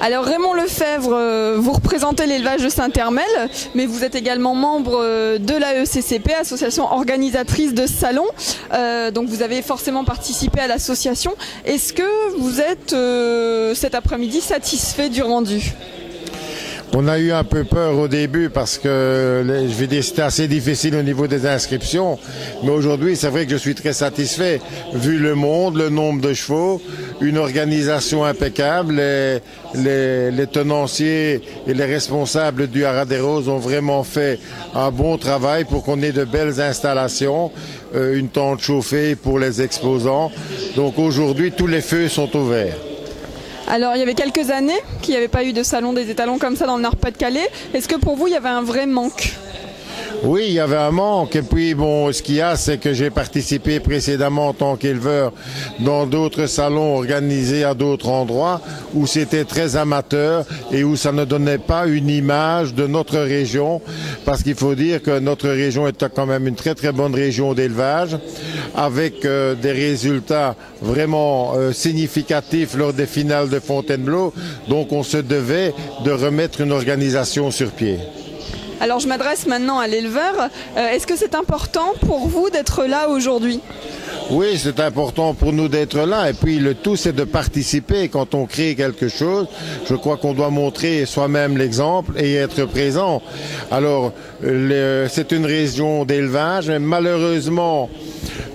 Alors Raymond Lefebvre, vous représentez l'élevage de Saint-Hermel, mais vous êtes également membre de l'AECCP, association organisatrice de salon. Donc vous avez forcément participé à l'association. Est-ce que vous êtes cet après-midi satisfait du rendu ? On a eu un peu peur au début parce que, je vais dire, c'était assez difficile au niveau des inscriptions. Mais aujourd'hui, c'est vrai que je suis très satisfait. Vu le monde, le nombre de chevaux, une organisation impeccable, les tenanciers et les responsables du Haras des Roses ont vraiment fait un bon travail pour qu'on ait de belles installations, une tente chauffée pour les exposants. Donc aujourd'hui, tous les feux sont ouverts. Alors il y avait quelques années qu'il n'y avait pas eu de salon des étalons comme ça dans le Nord-Pas-de-Calais. Est-ce que pour vous il y avait un vrai manque ? Oui, il y avait un manque. Et puis, bon, ce qu'il y a, c'est que j'ai participé précédemment en tant qu'éleveur dans d'autres salons organisés à d'autres endroits où c'était très amateur et où ça ne donnait pas une image de notre région. Parce qu'il faut dire que notre région est quand même une très très bonne région d'élevage avec des résultats vraiment significatifs lors des finales de Fontainebleau. Donc, on se devait de remettre une organisation sur pied. Alors je m'adresse maintenant à l'éleveur. Est-ce que c'est important pour vous d'être là aujourd'hui ? Oui, c'est important pour nous d'être là. Et puis le tout, c'est de participer. Quand on crée quelque chose, je crois qu'on doit montrer soi-même l'exemple et être présent. Alors, c'est une région d'élevage, mais malheureusement,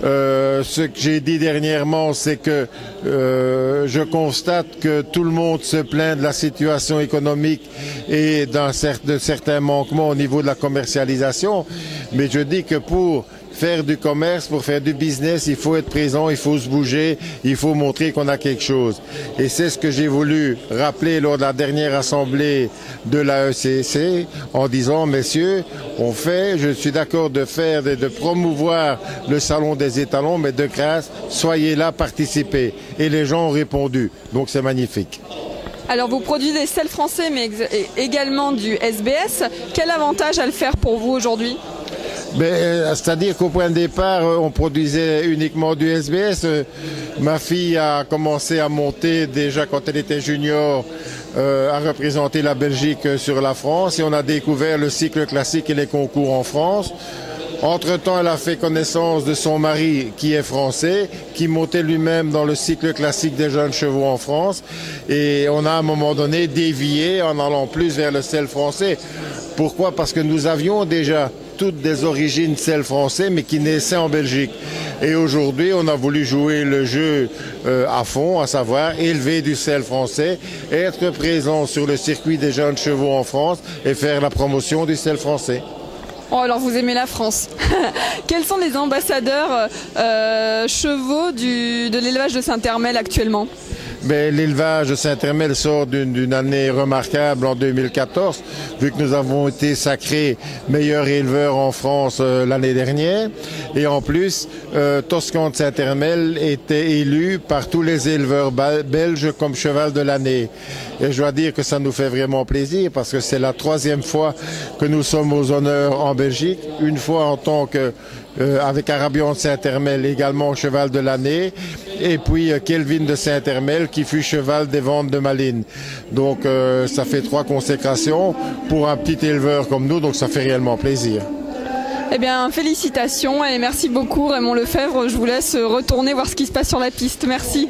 ce que j'ai dit dernièrement, c'est que je constate que tout le monde se plaint de la situation économique et de certains manquements au niveau de la commercialisation. Mais je dis que pour faire du commerce, pour faire du business, il faut être présent, il faut se bouger, il faut montrer qu'on a quelque chose. Et c'est ce que j'ai voulu rappeler lors de la dernière assemblée de l'AECC en disant, messieurs, je suis d'accord de promouvoir le salon des étalons, mais de grâce, soyez là, participez. Et les gens ont répondu. Donc c'est magnifique. Alors vous produisez des sels français, mais également du SBS. Quel avantage à le faire pour vous aujourd'hui ? C'est-à-dire qu'au point de départ, on produisait uniquement du SBS. Ma fille a commencé à monter déjà quand elle était junior, à représenter la Belgique sur la France. Et on a découvert le cycle classique et les concours en France. Entre-temps, elle a fait connaissance de son mari qui est français, qui montait lui-même dans le cycle classique des jeunes chevaux en France. Et on a à un moment donné dévié en allant plus vers le sel français. Pourquoi ? Parce que nous avions déjà toutes des origines sel français, mais qui naissaient en Belgique. Et aujourd'hui, on a voulu jouer le jeu à fond, à savoir élever du sel français, être présent sur le circuit des jeunes chevaux en France et faire la promotion du sel français. Oh, alors vous aimez la France. Quels sont les ambassadeurs chevaux de l'élevage de Saint-Hermel actuellement ? L'élevage de Saint-Hermel sort d'une année remarquable en 2014, vu que nous avons été sacrés meilleurs éleveurs en France l'année dernière. Et en plus, Toscan de Saint-Hermel était élu par tous les éleveurs belges comme cheval de l'année. Et je dois dire que ça nous fait vraiment plaisir parce que c'est la 3e fois que nous sommes aux honneurs en Belgique, une fois en tant que avec Arabian de Saint-Hermel également cheval de l'année, et puis Kelvin de Saint-Hermel qui fut cheval des ventes de Malines. Donc ça fait 3 consécrations pour un petit éleveur comme nous, donc ça fait réellement plaisir. Eh bien, félicitations et merci beaucoup Raymond Lefebvre. Je vous laisse retourner voir ce qui se passe sur la piste. Merci.